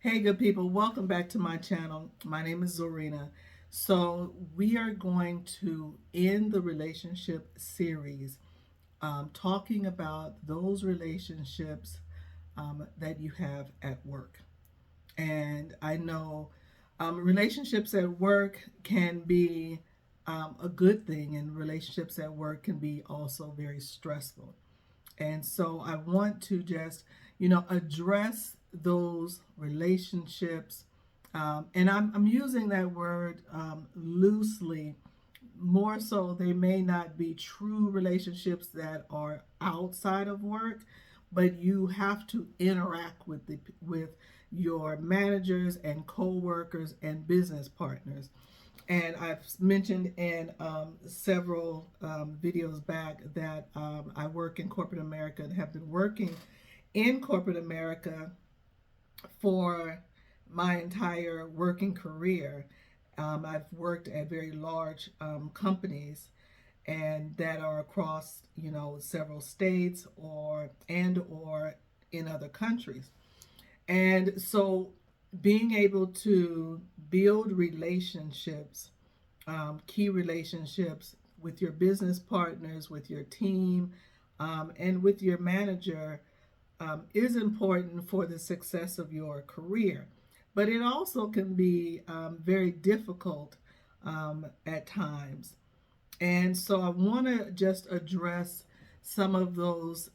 Hey, good people, welcome back to my channel. My name is Zorina. So, we are going to end the relationship series talking about those relationships that you have at work. And I know relationships at work can be a good thing, and relationships at work can be also very stressful. And so I want to just, address those relationships. And I'm using that word loosely. More so, they may not be true relationships that are outside of work, but you have to interact with your managers and co-workers and business partners. And I've mentioned in several videos back that I work in corporate America and have been working in corporate America for my entire working career. I've worked at very large companies and that are across, several states or in other countries. And so being able to build relationships, key relationships with your business partners, with your team, and with your manager is important for the success of your career. But it also can be very difficult at times. And so I want to just address some of those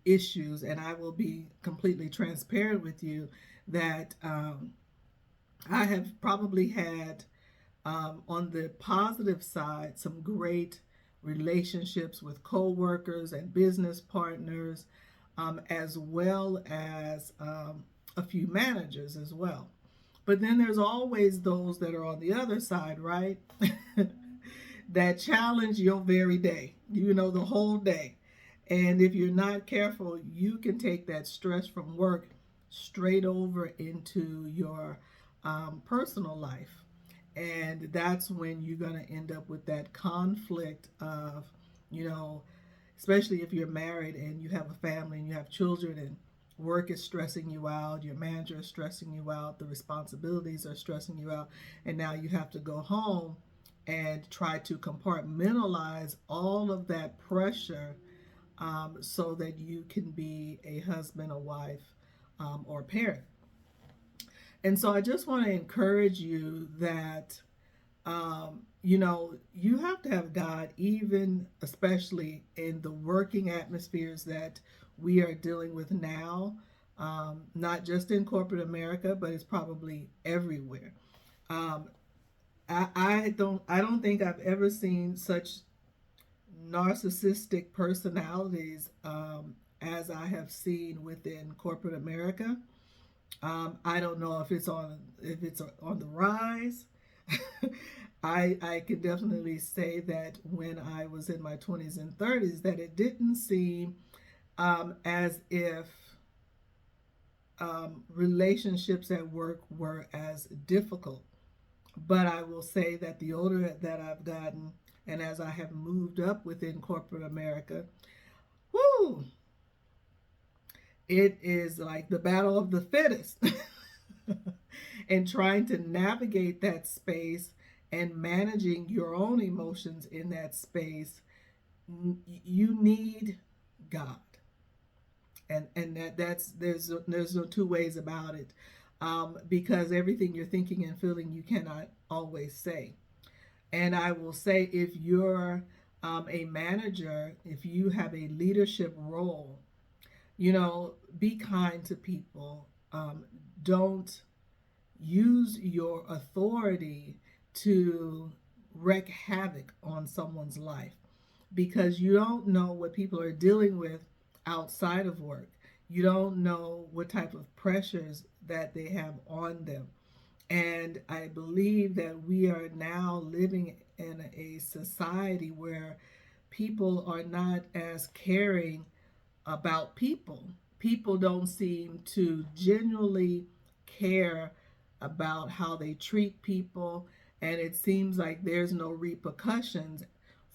issues, and I will be completely transparent with you that I have probably had, on the positive side, some great relationships with coworkers and business partners, as well as a few managers as well. But then there's always those that are on the other side, right? That challenge your very day, the whole day. And if you're not careful, you can take that stress from work straight over into your personal life. And that's when you're going to end up with that conflict of, you know, especially if you're married and you have a family and you have children and work is stressing you out, your manager is stressing you out, the responsibilities are stressing you out, and now you have to go home and try to compartmentalize all of that pressure so that you can be a husband, a wife, or a parent. And so I just want to encourage you that, you have to have God, even especially in the working atmospheres that we are dealing with now, not just in corporate America, but it's probably everywhere. Um, I don't think I've ever seen such narcissistic personalities as I have seen within corporate America. I don't know if it's on the rise. I can definitely say that when I was in my 20s and 30s, that it didn't seem as if relationships at work were as difficult. But I will say that the older that I've gotten, and as I have moved up within corporate America, whoo, it is like the battle of the fittest. And trying to navigate that space and managing your own emotions in that space, you need God. And that's there's no two ways about it, because everything you're thinking and feeling you cannot always say. And I will say, if you're a manager, if you have a leadership role, be kind to people. Don't use your authority to wreak havoc on someone's life, because you don't know what people are dealing with outside of work. You don't know what type of pressures that they have on them. And I believe that we are now living in a society where people are not as caring about people. People don't seem to genuinely care about how they treat people, and it seems like there's no repercussions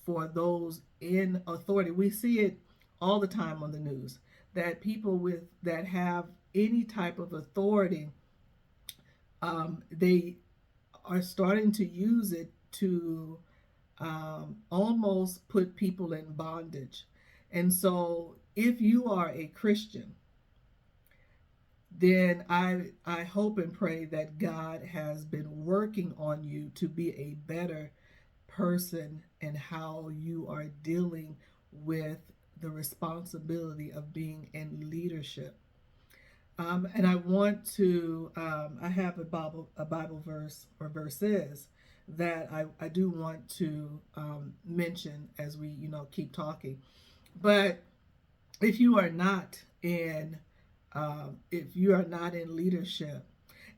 for those in authority. We see it all the time on the news that people with that have any type of authority They are starting to use it to almost put people in bondage. And so, if you are a Christian, then I hope and pray that God has been working on you to be a better person and how you are dealing with the responsibility of being in leadership. And I want to, I have a Bible verse or verses that I do want to mention as we, keep talking. But if you are not in, if you are not in leadership,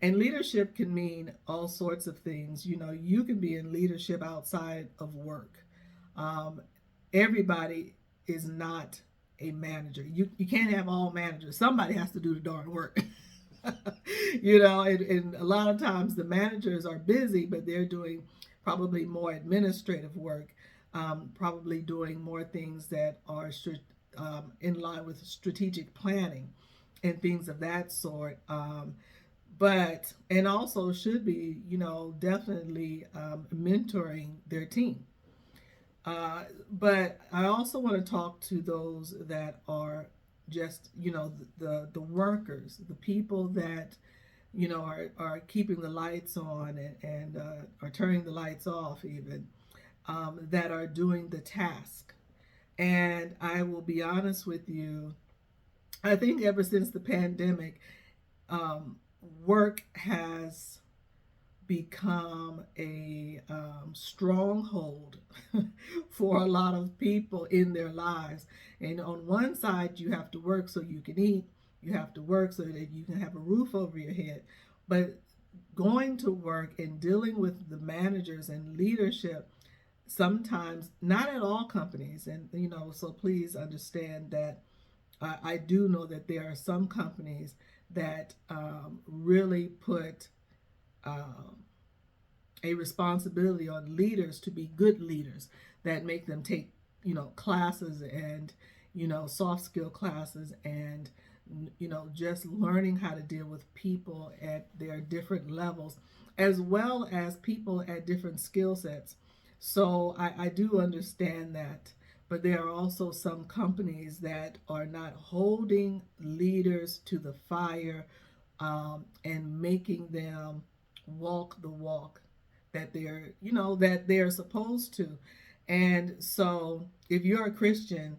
and leadership can mean all sorts of things. You can be in leadership outside of work. Um, Everybody is not a manager. You can't have all managers. Somebody has to do the darn work. And a lot of times the managers are busy, but they're doing probably more administrative work, probably doing more things that are in line with strategic planning and things of that sort. And also should be, definitely mentoring their team. But I also want to talk to those that are just, the workers, the people that, are keeping the lights on and are turning the lights off even, that are doing the task. And I will be honest with you, I think ever since the pandemic, um, work has become a stronghold for a lot of people in their lives. And on one side, you have to work so you can eat, you have to work so that you can have a roof over your head. But going to work and dealing with the managers and leadership, sometimes, not at all companies, and so please understand that I do know that there are some companies that really put um, a responsibility on leaders to be good leaders, that make them take classes and soft skill classes, and just learning how to deal with people at their different levels, as well as people at different skill sets. So I do understand that, but there are also some companies that are not holding leaders to the fire, and making them walk the walk that they're supposed to. And so, if you're a Christian,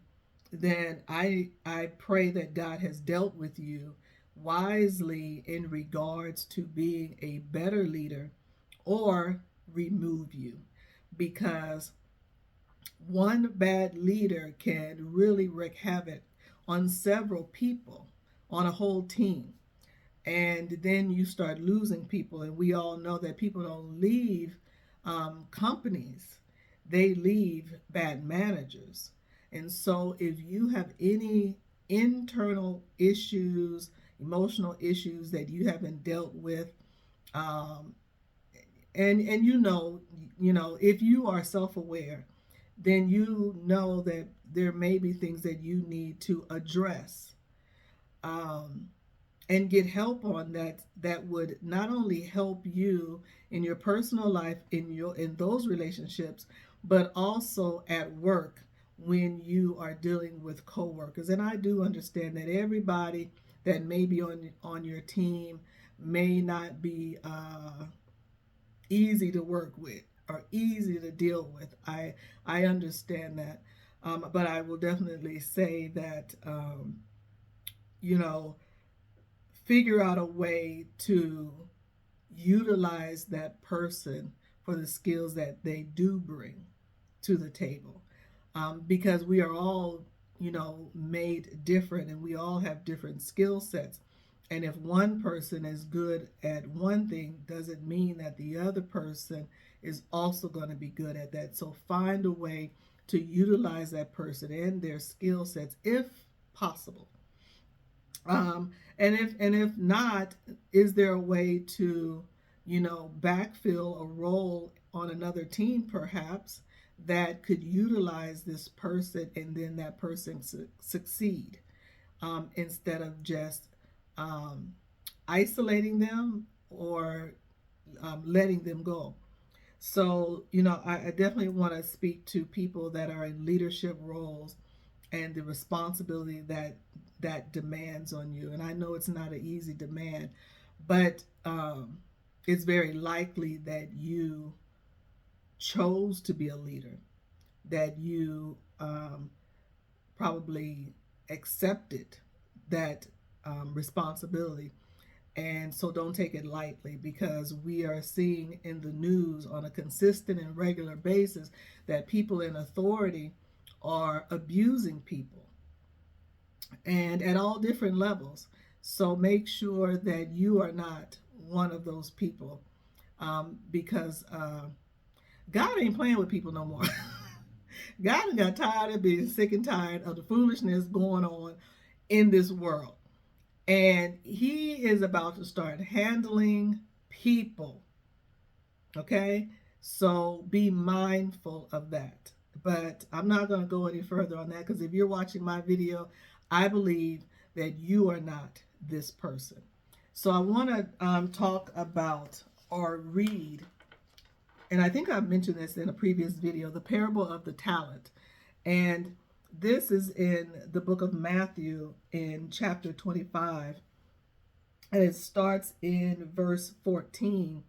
then I pray that God has dealt with you wisely in regards to being a better leader, or remove you, because one bad leader can really wreak havoc on several people, on a whole team. And then you start losing people, and we all know that people don't leave companies, they leave bad managers. And so, if you have any internal issues, emotional issues that you haven't dealt with, um, and if you are self-aware, then you know that there may be things that you need to address, um, and get help on that would not only help you in your personal life, in those relationships, but also at work when you are dealing with coworkers. And I do understand that everybody that may be on your team may not be easy to work with or easy to deal with. I understand that, but I will definitely say that you know figure out a way to utilize that person for the skills that they do bring to the table, because we are all made different, and we all have different skill sets. And if one person is good at one thing, doesn't mean that the other person is also going to be good at that. So find a way to utilize that person and their skill sets if possible. And if not, is there a way to backfill a role on another team, perhaps, that could utilize this person, and then that person succeed, instead of just um, isolating them, or letting them go. So, I definitely want to speak to people that are in leadership roles and the responsibility that demands on you. And I know it's not an easy demand, but it's very likely that you chose to be a leader, that you probably accepted that responsibility. And so don't take it lightly, because we are seeing in the news on a consistent and regular basis that people in authority are abusing people, and at all different levels. So make sure that you are not one of those people, because God ain't playing with people no more. God got tired of being sick and tired of the foolishness going on in this world. And he is about to start handling people. Okay? So be mindful of that. But I'm not going to go any further on that, because if you're watching my video, I believe that you are not this person. So I want to talk about or read, and I think I mentioned this in a previous video, the parable of the talent. And this is in the book of Matthew in chapter 25. And it starts in verse 14.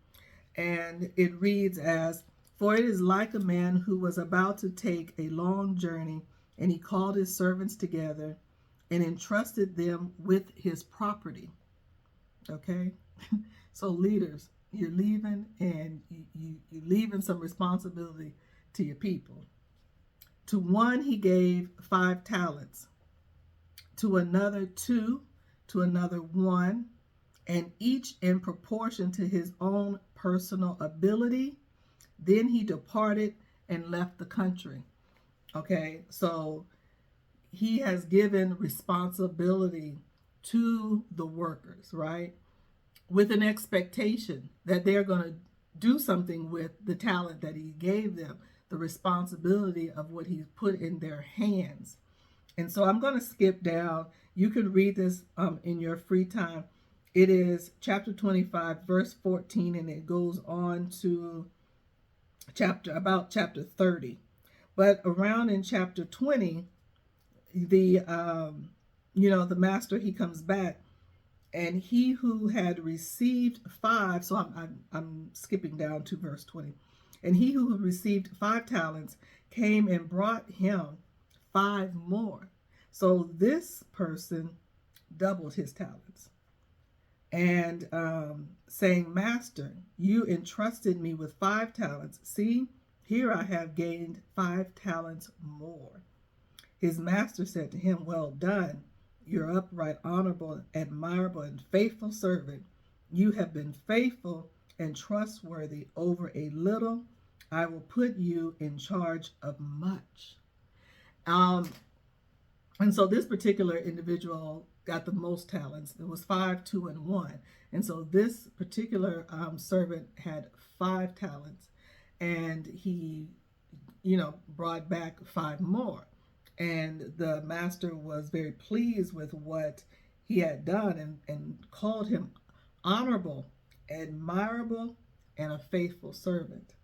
And it reads as, "For it is like a man who was about to take a long journey, and he called his servants together and entrusted them with his property." Okay? So leaders, you're leaving, and you're leaving some responsibility to your people. "To one he gave 5 talents, to another 2, to another 1, and each in proportion to his own personal ability. Then he departed and left the country." Okay, so he has given responsibility to the workers, right? With an expectation that they're going to do something with the talent that he gave them, the responsibility of what he's put in their hands. And so I'm going to skip down. You can read this in your free time. It is chapter 25, verse 14, and it goes on to about chapter 30. But around in chapter 20, the master, he comes back, and he who had received 5, so I'm skipping down to verse 20. "And he who received 5 talents came and brought him 5 more." So this person doubled his talents. And saying, "Master, you entrusted me with 5 talents. See, here I have gained 5 talents more." His master said to him, "Well done, your upright, honorable, admirable, and faithful servant. You have been faithful and trustworthy over a little. I will put you in charge of much." And so this particular individual got the most talents. It was 5, 2, and 1. And so this particular servant had 5 talents, and he, brought back 5 more. And the master was very pleased with what he had done, and called him honorable, admirable, and a faithful servant.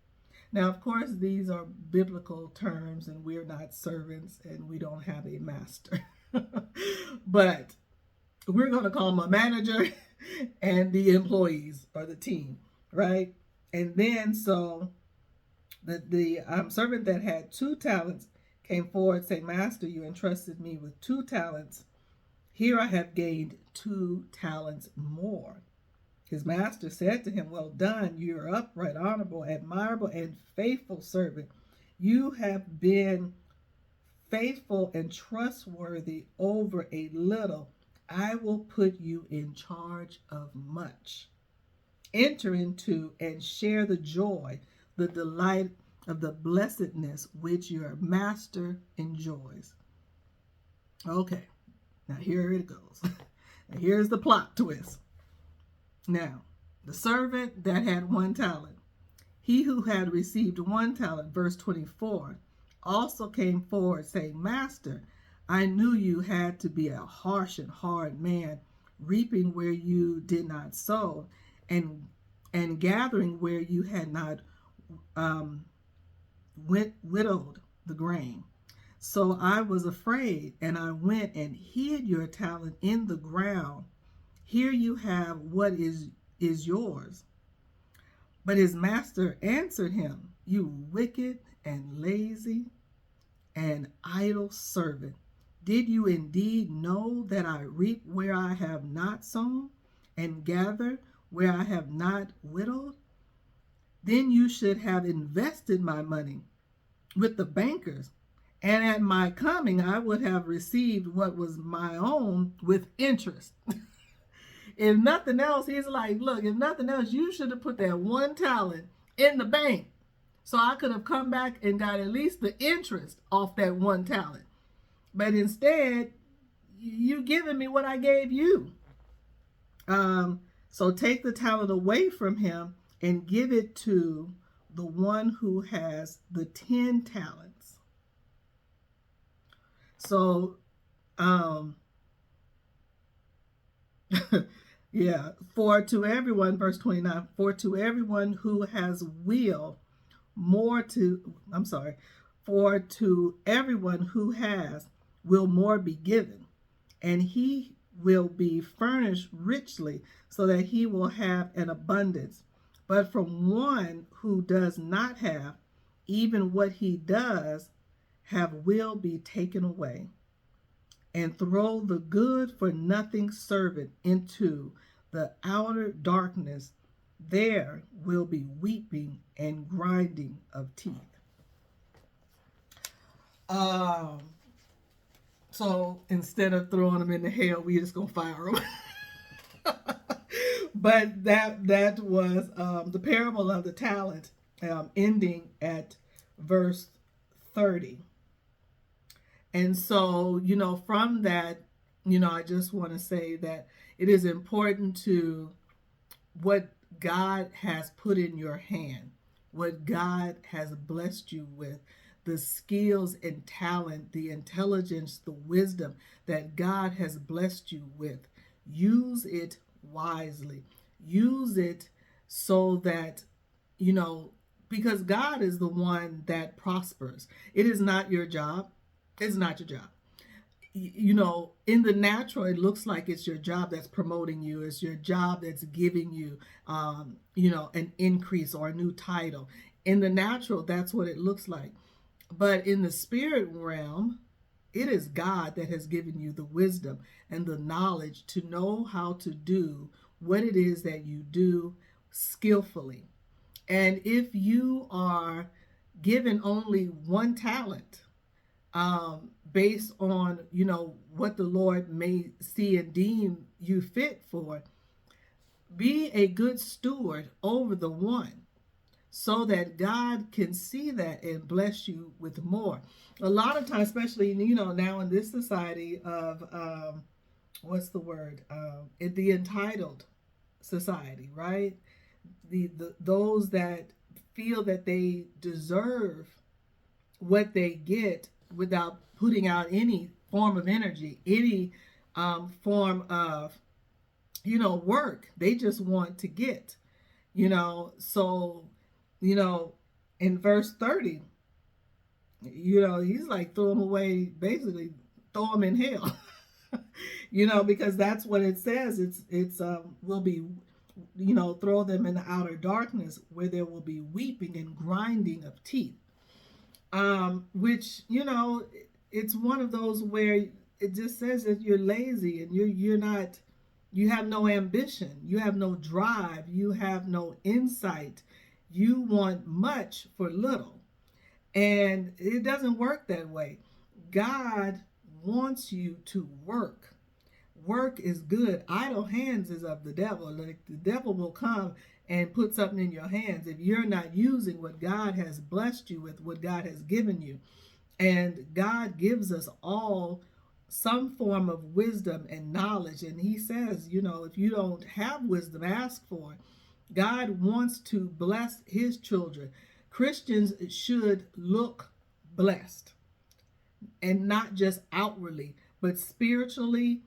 Now, of course, these are biblical terms, and we're not servants, and we don't have a master. But we're going to call him a manager and the employees or the team, right? And then so the servant that had 2 talents came forward, saying, "Master, you entrusted me with 2 talents. Here I have gained 2 talents more." His master said to him, "Well done, you are upright, honorable, admirable, and faithful servant. You have been faithful and trustworthy over a little. I will put you in charge of much. Enter into and share the joy, the delight of the blessedness which your master enjoys." Okay, now here it goes. Now here's the plot twist. Now, the servant that had 1 talent, he who had received 1 talent, verse 24, also came forward, saying, "Master, I knew you had to be a harsh and hard man, reaping where you did not sow, and and gathering where you had not um, widowed the grain. So I was afraid, and I went and hid your talent in the ground. Here you have what is yours. But his master answered him, you wicked and lazy and idle servant. Did you indeed know that I reap where I have not sown, and gather where I have not widowed? Then you should have invested my money with the bankers, and at my coming I would have received what was my own with interest. If nothing else, he's like, look, if nothing else, you should have put that one talent in the bank so I could have come back and got at least the interest off that one talent. But instead, you giving me what I gave you. So take the talent away from him and give it to the one who has the 10 talents. So, yeah, for to everyone, verse 29, for to everyone who has will, for to everyone who has, will more be given, and he will be furnished richly, so that he will have an abundance. But from one who does not have, even what he does have will be taken away. And throw the good for nothing servant into the outer darkness. There will be weeping and grinding of teeth. So instead of throwing them in the hell, we just gonna fire them. But that was the parable of the talent, ending at verse 30. And so, from that, I just want to say that it is important to what God has put in your hand, what God has blessed you with, the skills and talent, the intelligence, the wisdom that God has blessed you with. Use it wisely. Use it so that, because God is the one that prospers. It is not your job. It's not your job. In the natural, it looks like it's your job that's promoting you. It's your job that's giving you, an increase or a new title. In the natural, that's what it looks like. But in the spirit realm, it is God that has given you the wisdom and the knowledge to know how to do what it is that you do skillfully. And if you are given only one talent, based on, what the Lord may see and deem you fit for, be a good steward over the one so that God can see that and bless you with more. A lot of times, especially, now in this society of, what's the word? The entitled society, right? Those that feel that they deserve what they get without putting out any form of energy, any form of, work. They just want to get, so, in verse 30, he's like, throw them away, basically throw them in hell, because that's what it says. It's will be, throw them in the outer darkness where there will be weeping and grinding of teeth. Which, it's one of those where it just says that you're lazy and you have no ambition, you have no drive, you have no insight, you want much for little. And it doesn't work that way. God wants you to work. Work is good. Idle hands is of the devil. Like, the devil will come and put something in your hands if you're not using what God has blessed you with, what God has given you. And God gives us all some form of wisdom and knowledge. And he says, if you don't have wisdom, ask for it. God wants to bless his children. Christians should look blessed, and not just outwardly, but spiritually.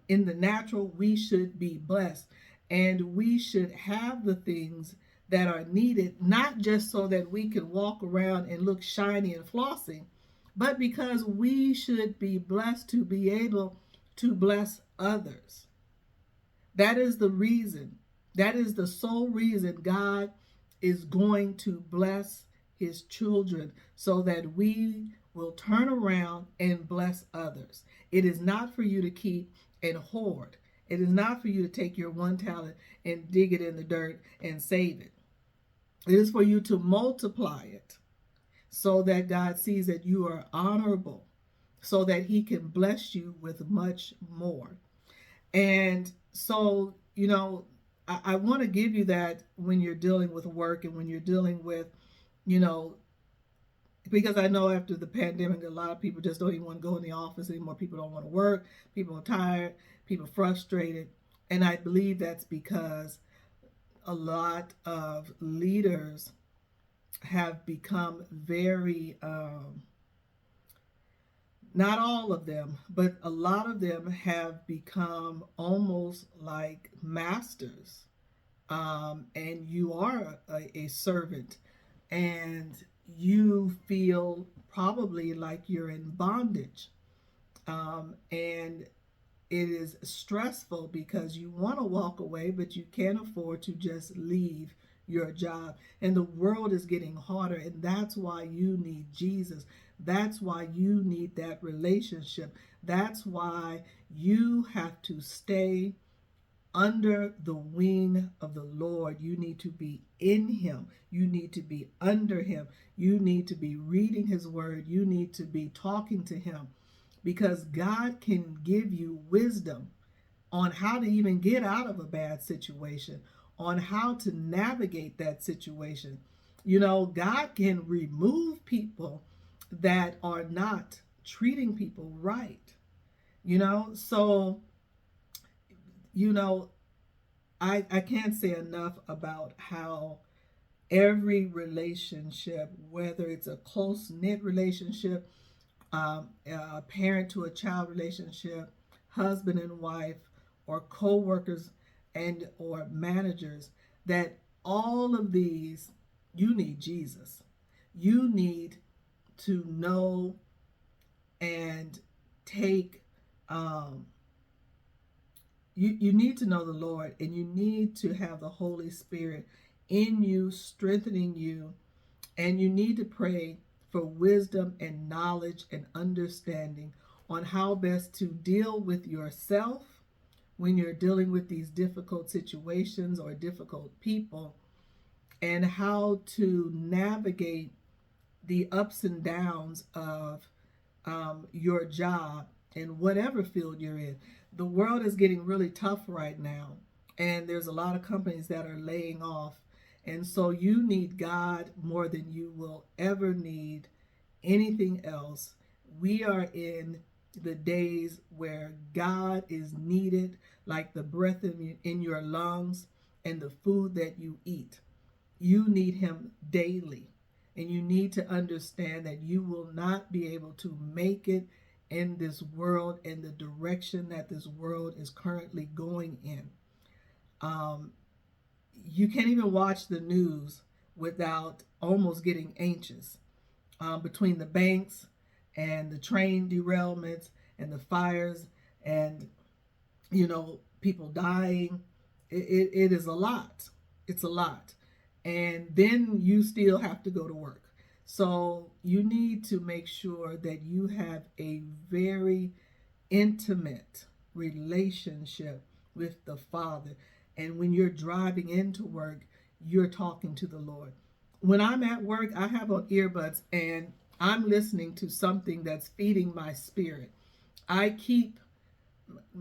In the natural, we should be blessed. And we should have the things that are needed, not just so that we can walk around and look shiny and flossy, but because we should be blessed to be able to bless others. That is the reason. That is the sole reason God is going to bless his children so that we will turn around and bless others. It is not for you to keep and hoard. It is not for you to take your one talent and dig it in the dirt and save it. It is for you to multiply it so that God sees that you are honorable, so that he can bless you with much more. And so, I want to give you that when you're dealing with work and when you're dealing with, you know, because I know after the pandemic, a lot of people just don't even want to go in the office anymore. People don't want to work. People are tired. People are frustrated. And I believe that's because a lot of leaders have become very, not all of them, but a lot of them have become almost like masters. And you are a servant, and you feel probably like you're in bondage. And it is stressful because you want to walk away, but you can't afford to just leave your job. And the world is getting harder, and that's why you need Jesus. That's why you need that relationship. That's why you have to stay under the wing of the Lord. You need to be in him. You need to be under him. You need to be reading his word. You need to be talking to him, because God can give you wisdom on how to even get out of a bad situation, on how to navigate that situation. God can remove people that are not treating people right. So, you know, I can't say enough about how every relationship, whether it's a close knit relationship, a parent to a child relationship, husband and wife, or co-workers and or managers, that all of these, you need Jesus. You need to know and take, um, you need to know the Lord, and you need to have the Holy Spirit in you, strengthening you, and you need to pray for wisdom and knowledge and understanding on how best to deal with yourself when you're dealing with these difficult situations or difficult people, and how to navigate the ups and downs of your job in whatever field you're in. The world is getting really tough right now, and there's a lot of companies that are laying off. And so you need God more than you will ever need anything else. We are in the days where God is needed like the breath in your lungs and the food that you eat. You need him daily. And you need to understand that you will not be able to make it in this world in the direction that this world is currently going in. Um, you can't even watch the news without almost getting anxious, between the banks and the train derailments and the fires and, people dying. It is a lot. It's a lot. And then you still have to go to work. So you need to make sure that you have a very intimate relationship with the Father. And when you're driving into work, you're talking to the Lord. When I'm at work, I have on earbuds and I'm listening to something that's feeding my spirit. I keep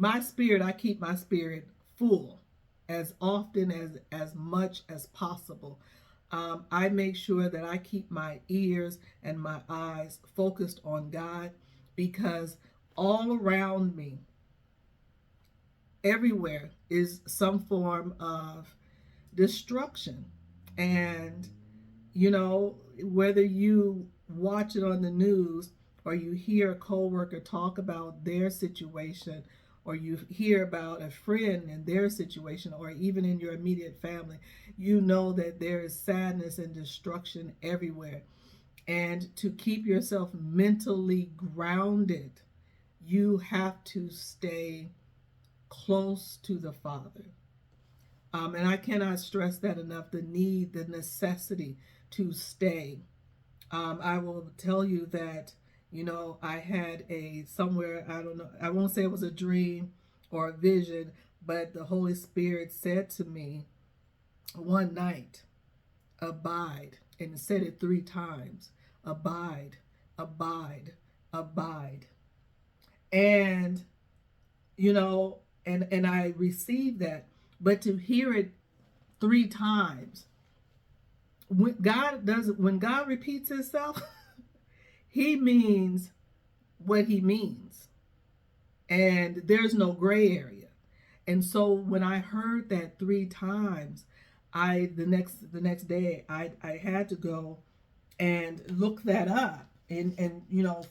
I keep my spirit full as often as much as possible. I make sure that I keep my ears and my eyes focused on God, because all around me, everywhere, is some form of destruction. And, whether you watch it on the news or you hear a coworker talk about their situation, or you hear about a friend and their situation, or even in your immediate family, you know that there is sadness and destruction everywhere. And to keep yourself mentally grounded, you have to stay close to the Father. And I cannot stress that enough, the need, the necessity to stay. I will tell you that, I had somewhere, I don't know, I won't say it was a dream or a vision, but the Holy Spirit said to me one night, abide, and it said it 3 times: abide, abide, abide. And, and I received that, but to hear it 3 times, when God repeats himself, he means what he means. And there's no gray area. And so when I heard that 3 times, the next day I had to go and look that up and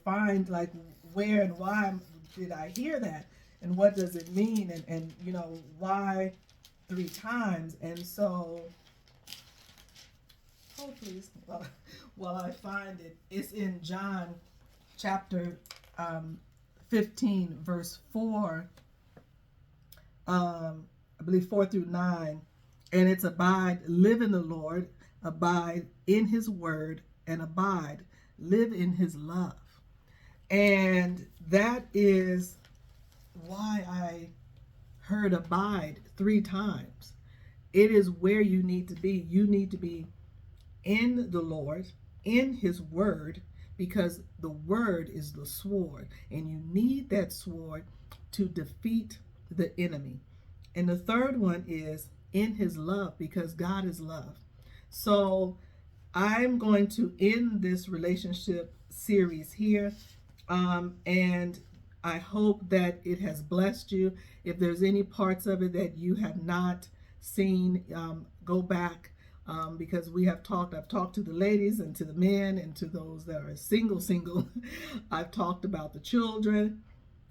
find like where and why did I hear that, and what does it mean, and why 3 times. And so, oh please, while I find it, it's in John chapter 15 verse 4, I believe 4 through 9, and it's abide, live in the Lord, abide in his word, and abide, live in his love. And that is why I heard abide 3 times. It is where you need to be. You need to be in the Lord, in his word, because the word is the sword, and you need that sword to defeat the enemy. And the third one is in his love, because God is love. So I'm going to end this relationship series here, and I hope that it has blessed you. If there's any parts of it that you have not seen, go back, because I've talked to the ladies and to the men and to those that are single. I've talked about the children,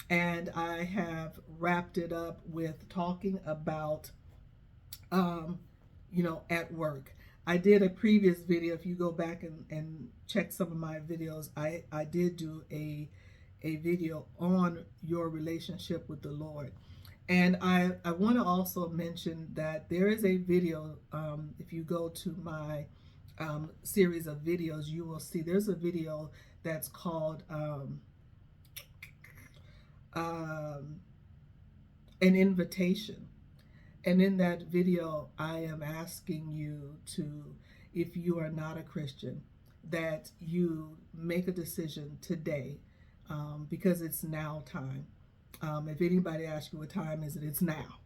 and I have wrapped it up with talking about, at work. I did a previous video. If you go back and check some of my videos, I did do a video on your relationship with the Lord. And I want to also mention that there is a video, if you go to my series of videos, you will see there's a video that's called an invitation. And in that video, I am asking you to, if you are not a Christian, that you make a decision today, because it's now time. If anybody asks you what time is it, it's now.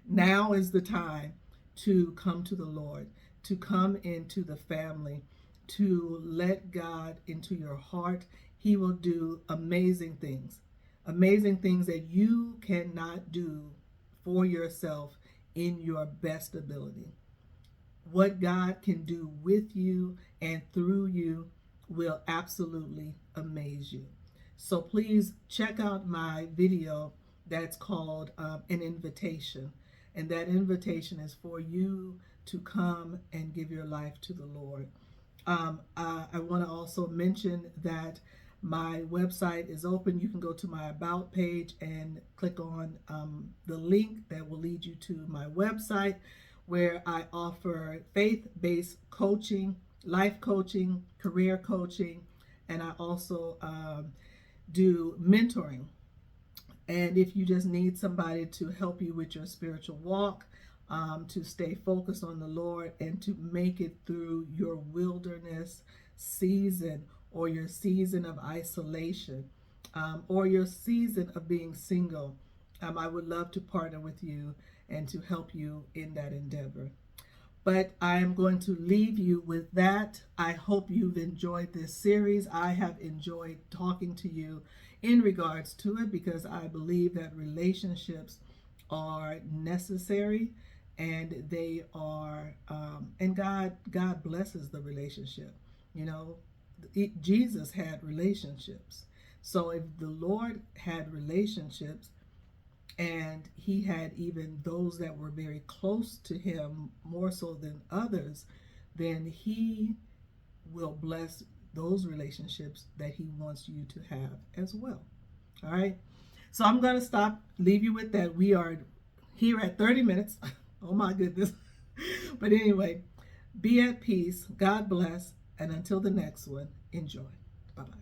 Now is the time to come to the Lord, to come into the family, to let God into your heart. He will do amazing things that you cannot do for yourself in your best ability. What God can do with you and through you will absolutely amaze you. So please check out my video that's called an invitation. And that invitation is for you to come and give your life to the Lord. I want to also mention that my website is open. You can go to my About page and click on the link that will lead you to my website, where I offer faith-based coaching, life coaching, career coaching, and I also do mentoring. And if you just need somebody to help you with your spiritual walk, to stay focused on the Lord and to make it through your wilderness season, or your season of isolation, or your season of being single, I would love to partner with you and to help you in that endeavor. But I am going to leave you with that. I hope you've enjoyed this series. I have enjoyed talking to you in regards to it, because I believe that relationships are necessary, and they are, and God blesses the relationship. Jesus had relationships. So if the Lord had relationships, And he had even those that were very close to him more so than others, then he will bless those relationships that he wants you to have as well. All right. So I'm going to stop, leave you with that. We are here at 30 minutes. Oh my goodness. But anyway, be at peace. God bless. And until the next one, enjoy. Bye bye.